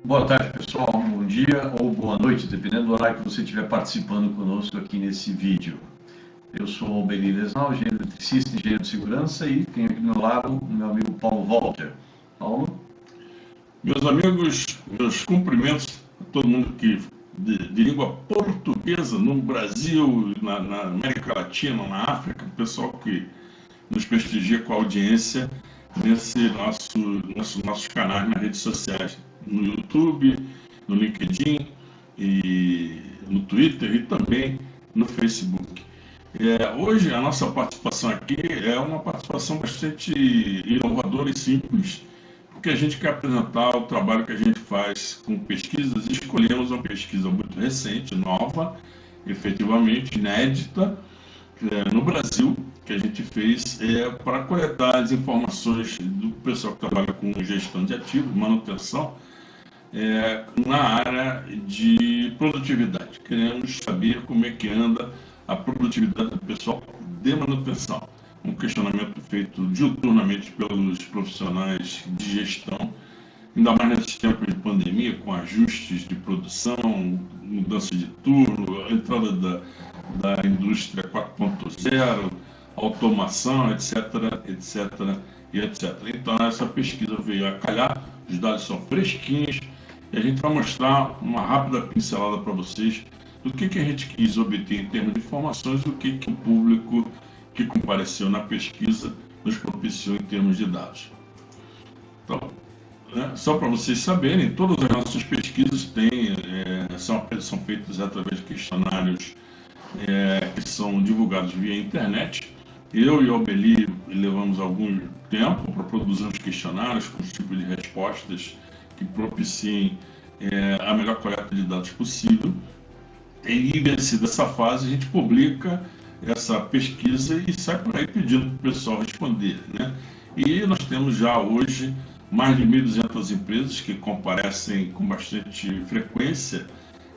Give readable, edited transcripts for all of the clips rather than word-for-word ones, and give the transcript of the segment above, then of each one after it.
Boa tarde, pessoal. Bom dia ou boa noite, dependendo do horário que você estiver participando conosco aqui nesse vídeo. Eu sou o Beli Lesnal, engenheiro eletricista e engenheiro de segurança, e tenho aqui do meu lado o meu amigo Paulo Walter. Paulo? Meus amigos, meus cumprimentos a todo mundo de língua portuguesa no Brasil, na América Latina, na África, o pessoal que nos prestigia com a audiência nossos canais nas redes sociais, no YouTube, no LinkedIn, e no Twitter e também no Facebook. Hoje a nossa participação aqui é uma participação bastante inovadora e simples, porque a gente quer apresentar o trabalho que a gente faz com pesquisas. Escolhemos uma pesquisa muito recente, nova, efetivamente inédita, no Brasil, que a gente fez para coletar as informações do pessoal que trabalha com gestão de ativos, manutenção, na área de produtividade. Queremos saber como é que anda a produtividade do pessoal de manutenção. Um questionamento feito diuturnamente pelos profissionais de gestão, ainda mais nesses tempos de pandemia, com ajustes de produção, mudança de turno, a entrada da indústria 4.0, automação, etc, etc e etc. Então essa pesquisa veio a calhar, os dados são fresquinhos, e a gente vai mostrar uma rápida pincelada para vocês do que a gente quis obter em termos de informações e o que o público que compareceu na pesquisa nos propiciou em termos de dados. Então, só para vocês saberem, todas as nossas pesquisas são feitas através de questionários que são divulgados via internet. Eu e o Beli levamos algum tempo para produzir os questionários com os tipos de respostas que propiciem a melhor coleta de dados possível. E vencida essa fase, a gente publica essa pesquisa e sai por aí pedindo para o pessoal responder, né? E nós temos já hoje mais de 1.200 empresas que comparecem com bastante frequência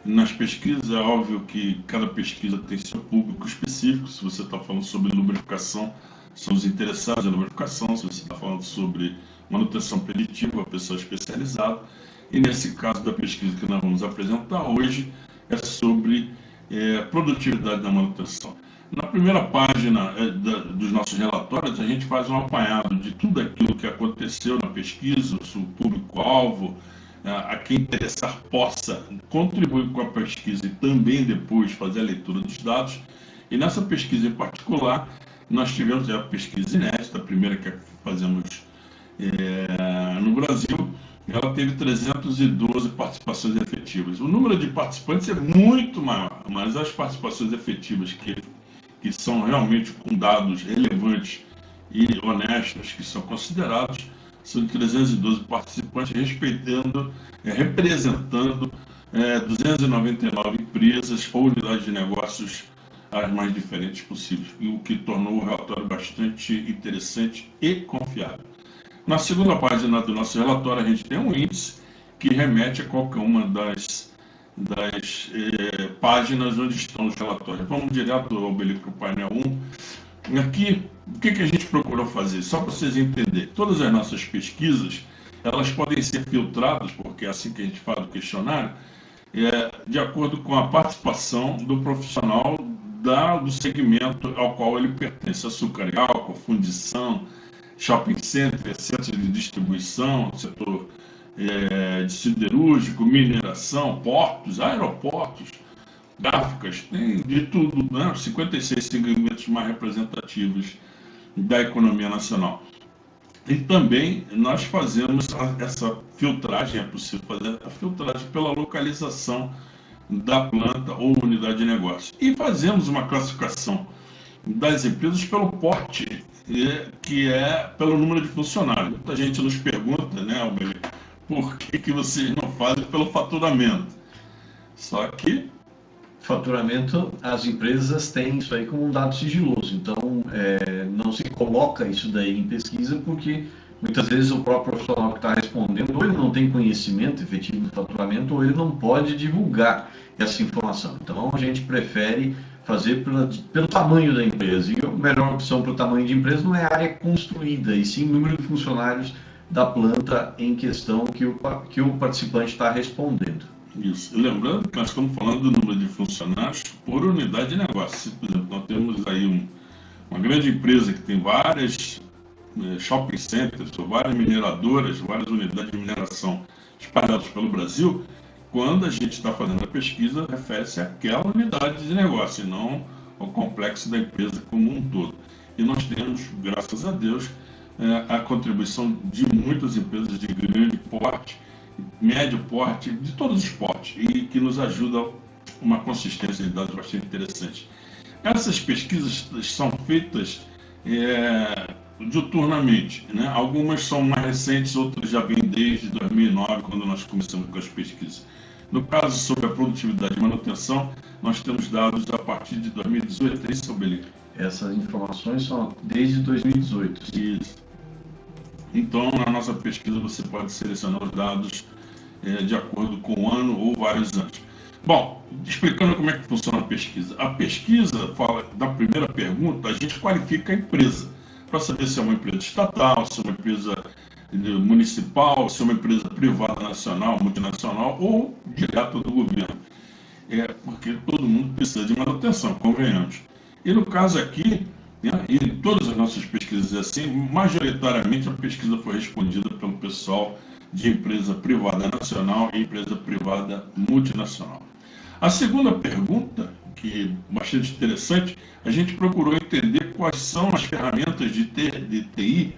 nas pesquisas. É óbvio que cada pesquisa tem seu público específico. Se você está falando sobre lubrificação, são os interessados em lubrificação. Se você está falando sobre manutenção preditiva, a pessoa especializada. E nesse caso da pesquisa que nós vamos apresentar hoje, é sobre produtividade da manutenção. Na primeira página dos nossos relatórios, a gente faz um apanhado de tudo aquilo que aconteceu na pesquisa, o público-alvo, a quem interessar possa contribuir com a pesquisa e também depois fazer a leitura dos dados. E nessa pesquisa em particular, nós tivemos a pesquisa inédita, a primeira que fazemos no Brasil. Ela teve 312 participações efetivas. O número de participantes é muito maior, mas as participações efetivas que são realmente com dados relevantes e honestos, que são considerados, são de 312 participantes, representando 299 empresas ou unidades de negócios as mais diferentes possíveis, o que tornou o relatório bastante interessante e confiável. Na segunda página do nosso relatório, a gente tem um índice que remete a qualquer uma das páginas onde estão os relatórios. Vamos direto ao painel 1. Aqui, o que a gente procurou fazer? Só para vocês entenderem, todas as nossas pesquisas, elas podem ser filtradas, porque é assim que a gente faz o questionário, de acordo com a participação do profissional do segmento ao qual ele pertence: açúcar e álcool, fundição, shopping center, centros de distribuição, setor de siderúrgico, mineração, portos, aeroportos, gráficas, tem de tudo, né? 56 segmentos mais representativos da economia nacional. E também nós fazemos essa filtragem, é possível fazer a filtragem pela localização da planta ou unidade de negócio. E fazemos uma classificação das empresas pelo porte, que é pelo número de funcionários. Muita gente nos pergunta, né, Albeli, por que vocês não fazem pelo faturamento? Só que Faturamento, as empresas têm isso aí como um dado sigiloso, então não se coloca isso daí em pesquisa, porque muitas vezes o próprio profissional que está respondendo, ou ele não tem conhecimento efetivo do faturamento, ou ele não pode divulgar essa informação. Então a gente prefere fazer pelo tamanho da empresa, e a melhor opção para o tamanho de empresa não é a área construída, e sim o número de funcionários da planta em questão que o participante está respondendo. Isso. E lembrando que nós estamos falando do número de funcionários por unidade de negócio. Por exemplo, nós temos aí uma grande empresa que tem várias shopping centers, ou várias mineradoras, várias unidades de mineração espalhadas pelo Brasil. Quando a gente está fazendo a pesquisa, refere-se àquela unidade de negócio, e não ao complexo da empresa como um todo. E nós temos, graças a Deus, a contribuição de muitas empresas de grande porte, médio porte, de todos os portes, e que nos ajudam a uma consistência de dados bastante interessante. Essas pesquisas são feitas diuturnamente, né? Algumas são mais recentes, outras já vêm desde 2009, quando nós começamos com as pesquisas. No caso, sobre a produtividade e manutenção, nós temos dados a partir de 2018, é isso, Belê? Essas informações são desde 2018. Isso. Então, na nossa pesquisa, você pode selecionar os dados de acordo com o ano ou vários anos. Bom, explicando como é que funciona a pesquisa. A pesquisa fala, da primeira pergunta, a gente qualifica a empresa, para saber se é uma empresa estatal, se é uma empresa municipal, se é uma empresa privada nacional, multinacional ou direta do governo. Porque todo mundo precisa de manutenção, convenhamos. E no caso aqui, e em todas as nossas pesquisas assim, majoritariamente a pesquisa foi respondida pelo pessoal de empresa privada nacional e empresa privada multinacional. A segunda pergunta, que é bastante interessante, a gente procurou entender quais são as ferramentas de TI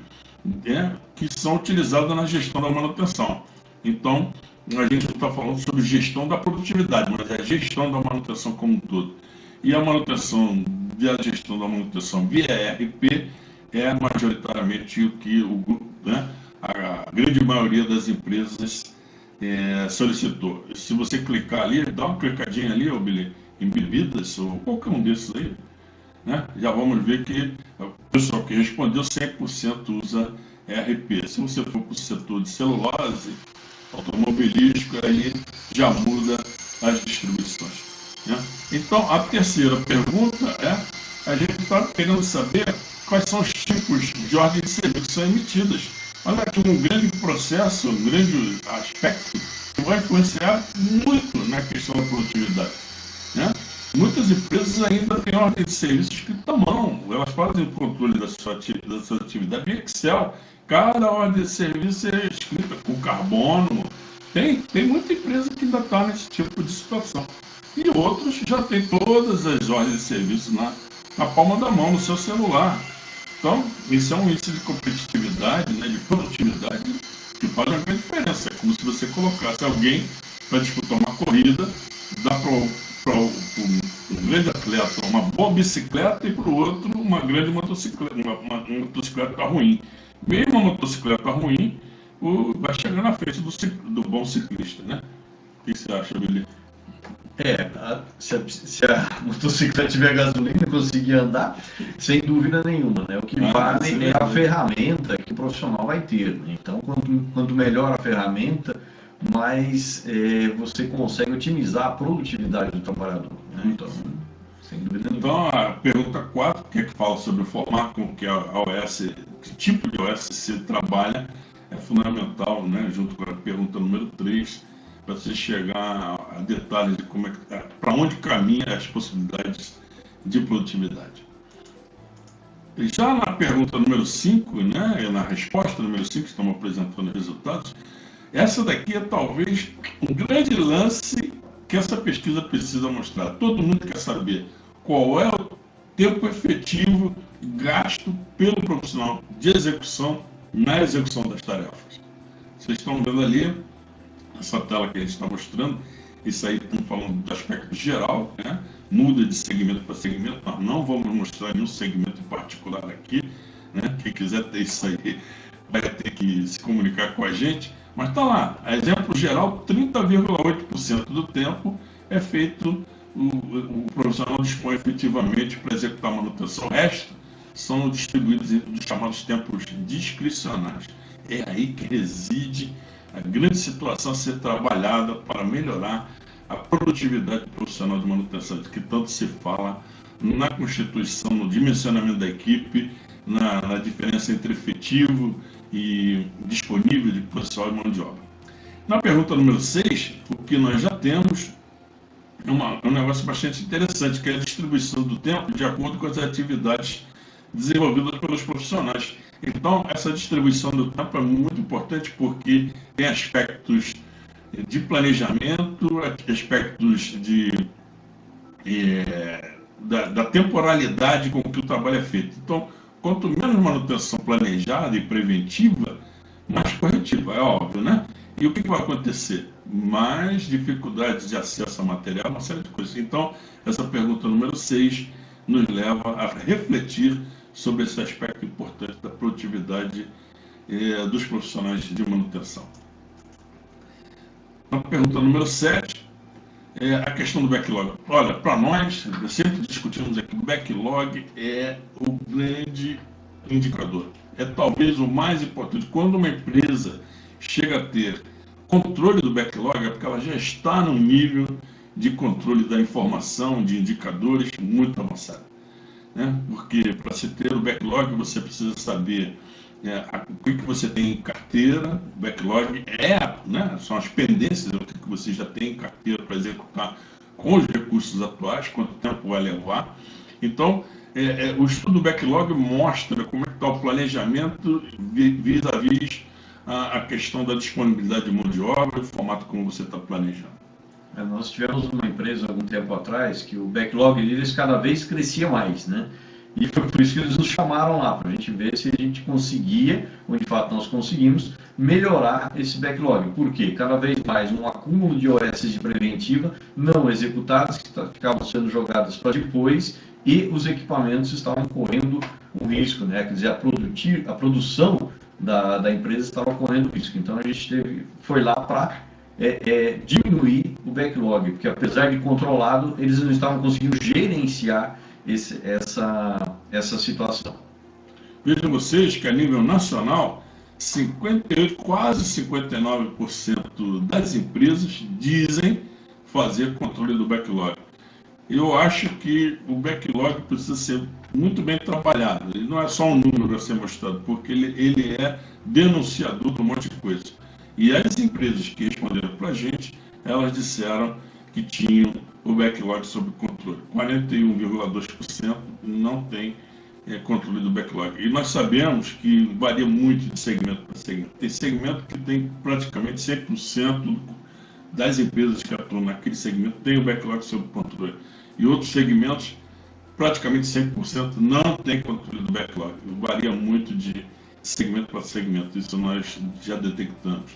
que são utilizadas na gestão da manutenção. Então, a gente não está falando sobre gestão da produtividade, mas é a gestão da manutenção como um todo. E a manutenção e a gestão da manutenção via ERP é majoritariamente o que a grande maioria das empresas solicitou. Se você clicar ali, dá uma clicadinha ali, em bebidas, ou qualquer um desses aí, né? Já vamos ver que o pessoal que respondeu 100% usa ERP. Se você for para o setor de celulose, automobilístico, aí já muda as distribuições. Né? Então, a terceira pergunta a gente está querendo saber quais são os tipos de ordens de serviço que são emitidas. Olha aqui um grande processo, um grande aspecto que vai influenciar muito na questão da produtividade. Né? Muitas empresas ainda têm ordem de serviço escrita à mão, elas fazem o controle da sua atividade via Excel. Cada ordem de serviço é escrita com carbono. Tem muita empresa que ainda está nesse tipo de situação. E outros já têm todas as ordens de serviço na palma da mão, no seu celular. Então, isso é um índice de competitividade, de produtividade, que faz uma grande diferença. É como se você colocasse alguém para disputar uma corrida, dá para um grande atleta uma boa bicicleta e para o outro uma grande motocicleta, uma motocicleta ruim. Mesmo a motocicleta ruim, vai chegar na frente do bom ciclista, né? O que você acha, Billy? Se a motocicleta tiver gasolina e conseguir andar, sem dúvida nenhuma, né? O que vale é a ferramenta que o profissional vai ter. Né? Então, quanto melhor a ferramenta, mais você consegue otimizar a produtividade do trabalhador. Né? Então, sem dúvida nenhuma. Então, a pergunta 4, que fala sobre o formato com que a OS, que tipo de OS você trabalha, é fundamental, né? Junto com a pergunta número 3, para você chegar a detalhes de para onde caminham as possibilidades de produtividade. E já na pergunta número 5, né, na resposta número 5, estamos apresentando os resultados, essa daqui é talvez um grande lance que essa pesquisa precisa mostrar. Todo mundo quer saber qual é o tempo efetivo gasto pelo profissional de execução na execução das tarefas. Vocês estão vendo ali essa tela que a gente está mostrando, isso aí estamos falando do aspecto geral, né? Muda de segmento para segmento, nós não vamos mostrar nenhum segmento em particular aqui, né? Quem quiser ter isso aí vai ter que se comunicar com a gente, mas está lá, exemplo geral, 30,8% do tempo é feito, o profissional dispõe efetivamente para executar a manutenção, o resto são distribuídos em chamados tempos discricionais. É aí que reside a grande situação a ser trabalhada para melhorar a produtividade profissional de manutenção, que tanto se fala na constituição, no dimensionamento da equipe, na diferença entre efetivo e disponível de pessoal e mão de obra. Na pergunta número 6, o que nós já temos é um negócio bastante interessante, que é a distribuição do tempo de acordo com as atividades desenvolvidas pelos profissionais. Então, essa distribuição do tempo é muito importante porque tem aspectos de planejamento, aspectos da temporalidade com que o trabalho é feito. Então, quanto menos manutenção planejada e preventiva, mais corretiva, é óbvio, né? E o que vai acontecer? Mais dificuldades de acesso a material, uma série de coisas. Então, essa pergunta número 6 nos leva a refletir sobre esse aspecto importante da produtividade dos profissionais de manutenção. Na pergunta número 7, a questão do backlog. Olha, para nós, sempre discutimos aqui, o backlog é o grande indicador. É talvez o mais importante. Quando uma empresa chega a ter controle do backlog, é porque ela já está num nível de controle da informação, de indicadores muito avançado. Né? Porque para se ter o backlog, você precisa saber o que você tem em carteira. O backlog são as pendências, o que você já tem em carteira para executar com os recursos atuais, quanto tempo vai levar. Então, o estudo do backlog mostra como é que está o planejamento vis-à-vis a questão da disponibilidade de mão de obra e o formato como você está planejando. Nós tivemos uma empresa algum tempo atrás que o backlog deles cada vez crescia mais, né? E foi por isso que eles nos chamaram lá, para a gente ver se a gente conseguia, ou de fato nós conseguimos, melhorar esse backlog. Por quê? Cada vez mais um acúmulo de OS de preventiva não executadas, que ficavam sendo jogadas para depois, e os equipamentos estavam correndo um risco, né? Quer dizer, a produção da empresa estava correndo risco. Então a gente foi lá para diminuir o backlog, porque apesar de controlado, eles não estavam conseguindo gerenciar essa situação. Vejam vocês que a nível nacional, 58, quase 59% das empresas dizem fazer controle do backlog. Eu acho que o backlog precisa ser muito bem trabalhado. Ele não é só um número a ser mostrado, porque ele é denunciador de um monte de coisa. E as empresas que responderam para a gente, elas disseram que tinham o backlog sob controle. 41,2% não tem controle do backlog. E nós sabemos que varia muito de segmento para segmento. Tem segmento que tem praticamente 100% das empresas que atuam naquele segmento tem o backlog sob controle. E outros segmentos, praticamente 100% não tem controle do backlog. Varia muito de segmento para segmento. Isso nós já detectamos.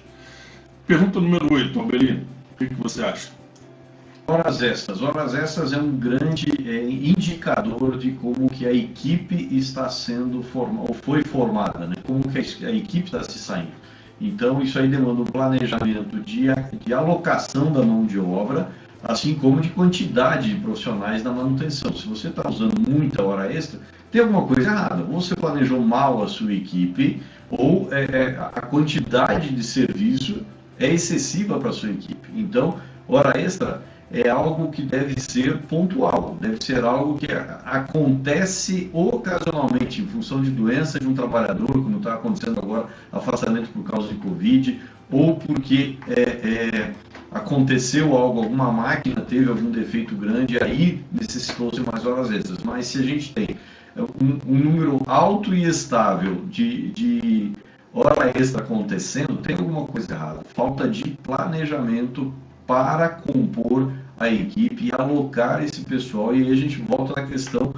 Pergunta número 8, Alberi, o que você acha? Horas extras. Horas extras é um grande indicador de como que a equipe está sendo formada, ou foi formada, né? Como que a equipe está se saindo. Então, isso aí demanda um planejamento de alocação da mão de obra, assim como de quantidade de profissionais na manutenção. Se você está usando muita hora extra, tem alguma coisa errada. Ou você planejou mal a sua equipe, ou a quantidade de serviço é excessiva para a sua equipe. Então, hora extra é algo que deve ser pontual, deve ser algo que acontece ocasionalmente em função de doença de um trabalhador, como está acontecendo agora, afastamento por causa de Covid, ou porque aconteceu algo, alguma máquina teve algum defeito grande, aí necessitou-se mais horas extras. Mas se a gente tem um número alto e estável de hora extra acontecendo, tem alguma coisa errada. Falta de planejamento para compor a equipe e alocar esse pessoal. E aí a gente volta na questão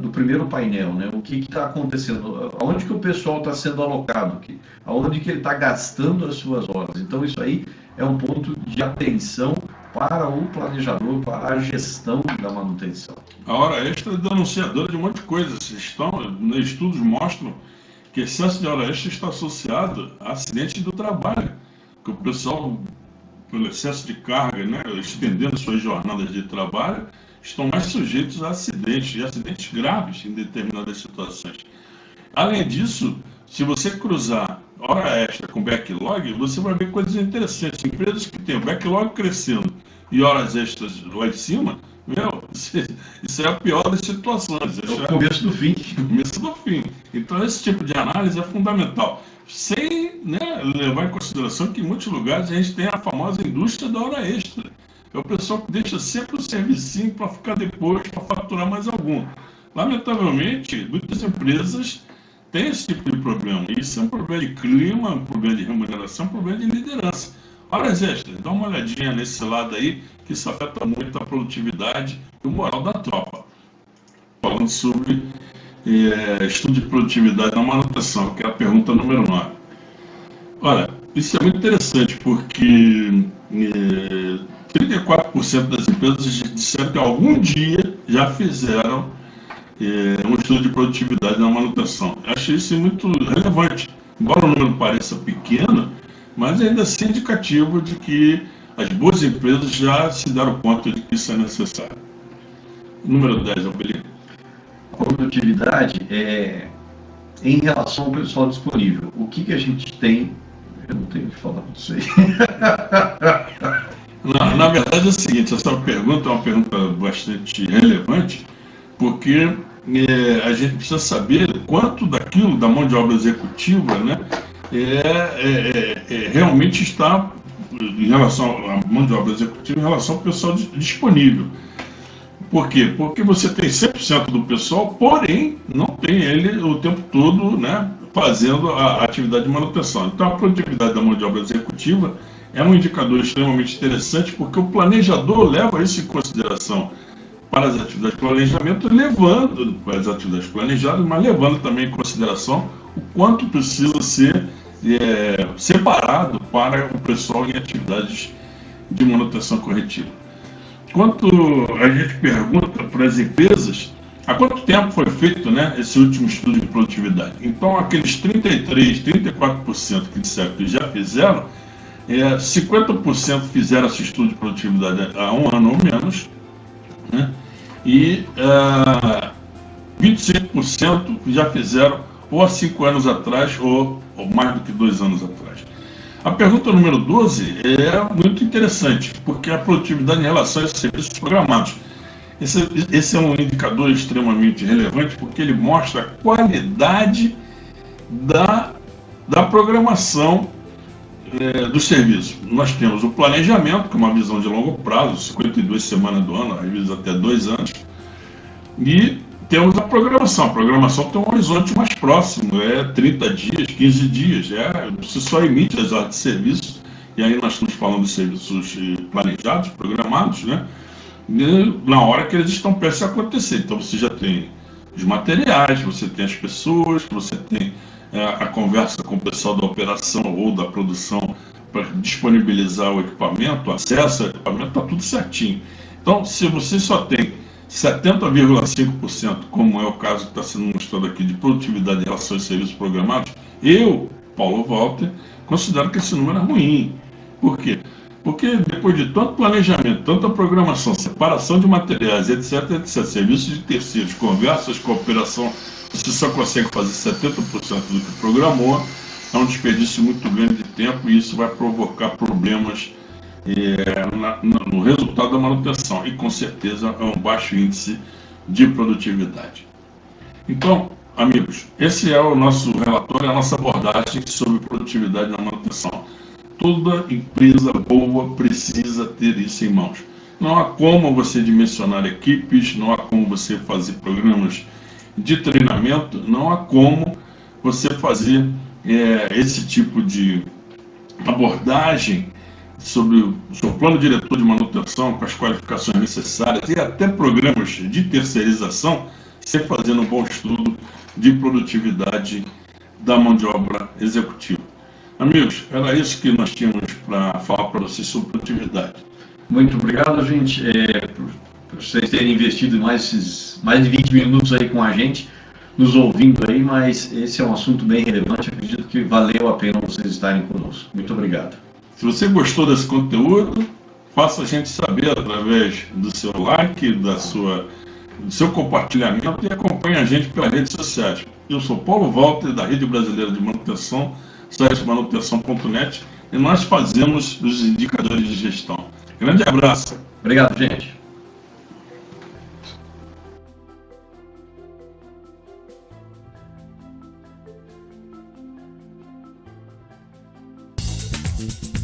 do primeiro painel, né? O que está acontecendo? Aonde que o pessoal está sendo alocado? Aonde que ele está gastando as suas horas? Então isso aí é um ponto de atenção para o planejador, para a gestão da manutenção. A hora extra é denunciadora de um monte de coisas. Estudos mostram que excesso de hora extra está associado a acidentes do trabalho, que o pessoal, pelo excesso de carga, né, estendendo suas jornadas de trabalho, estão mais sujeitos a acidentes, e acidentes graves em determinadas situações. Além disso, se você cruzar hora extra com backlog, você vai ver coisas interessantes. Empresas que têm o backlog crescendo e horas extras lá em cima, isso é a pior das situações. É o começo do fim. Começo do fim. Então, esse tipo de análise é fundamental, sem, né, levar em consideração que em muitos lugares a gente tem a famosa indústria da hora extra. É o pessoal que deixa sempre o servicinho para ficar depois, para faturar mais algum. Lamentavelmente, muitas empresas têm esse tipo de problema. Isso é um problema de clima, um problema de remuneração, um problema de liderança. Horas extras, dá uma olhadinha nesse lado aí, que isso afeta muito a produtividade e o moral da tropa. Falando sobre estudo de produtividade na manutenção, que é a pergunta número 9. Olha, isso é muito interessante, porque 34% das empresas disseram que algum dia já fizeram um estudo de produtividade na manutenção. Eu achei isso muito relevante. Embora o número pareça pequeno, mas ainda assim é indicativo de que as boas empresas já se deram conta de que isso é necessário. Número 10, Albeli. Produtividade em relação ao pessoal disponível. O que a gente tem? Eu não tenho o que falar para você. Na verdade é o seguinte, essa pergunta é uma pergunta bastante relevante, porque a gente precisa saber quanto daquilo, da mão de obra executiva, né, realmente está em relação à mão de obra executiva, em relação ao pessoal disponível. Por quê? Porque você tem 100% do pessoal, porém não tem ele o tempo todo, né, fazendo a atividade de manutenção. Então a produtividade da mão de obra executiva é um indicador extremamente interessante, porque o planejador leva isso em consideração para as atividades de planejamento, levando para as atividades planejadas, mas levando também em consideração o quanto precisa ser separado para o pessoal em atividades de manutenção corretiva. Quanto a gente pergunta para as empresas, há quanto tempo foi feito, né, esse último estudo de produtividade? Então, aqueles 34% que disseram que já fizeram, 50% fizeram esse estudo de produtividade há um ano ou menos, né, e 25% já fizeram ou há 5 anos atrás ou mais do que 2 anos atrás. A pergunta número 12 é muito interessante, porque a produtividade em relação aos serviços programados. Esse é um indicador extremamente relevante, porque ele mostra a qualidade da programação do serviço. Nós temos o planejamento, que é uma visão de longo prazo, 52 semanas do ano, às vezes até 2 anos, e temos a programação. A programação tem um horizonte mais próximo, 30 dias, 15 dias. Você só emite as ordens de serviço, e aí nós estamos falando de serviços planejados, programados, né? Na hora que eles estão prestes a acontecer. Então você já tem os materiais, você tem as pessoas, você tem a conversa com o pessoal da operação ou da produção para disponibilizar o equipamento, o acesso ao equipamento, está tudo certinho. Então, se você só tem 70,5%, como é o caso que está sendo mostrado aqui, de produtividade em relação aos serviços programados, eu, Paulo Walter, considero que esse número é ruim. Por quê? Porque depois de tanto planejamento, tanta programação, separação de materiais, etc., serviços de terceiros, conversas com a operação, você só consegue fazer 70% do que programou, é um desperdício muito grande de tempo e isso vai provocar problemas no resultado da manutenção e com certeza é um baixo índice de produtividade. Então, amigos, esse é o nosso relatório, a nossa abordagem sobre produtividade na manutenção. Toda empresa boa precisa ter isso em mãos. Não há como você dimensionar equipes, não há como você fazer programas de treinamento, não há como você fazer esse tipo de abordagem sobre o seu plano diretor de manutenção, com as qualificações necessárias e até programas de terceirização, sem fazer um bom estudo de produtividade da mão de obra executiva. Amigos, era isso que nós tínhamos para falar para vocês sobre produtividade. Muito obrigado, gente, por vocês terem investido mais de 20 minutos aí com a gente, nos ouvindo aí, mas esse é um assunto bem relevante, acredito que valeu a pena vocês estarem conosco. Muito obrigado. Se você gostou desse conteúdo, faça a gente saber através do seu like, do seu compartilhamento e acompanhe a gente pelas redes sociais. Eu sou Paulo Walter, da Rede Brasileira de Manutenção, site manutenção.net, e nós fazemos os indicadores de gestão. Grande abraço. Obrigado, gente. Música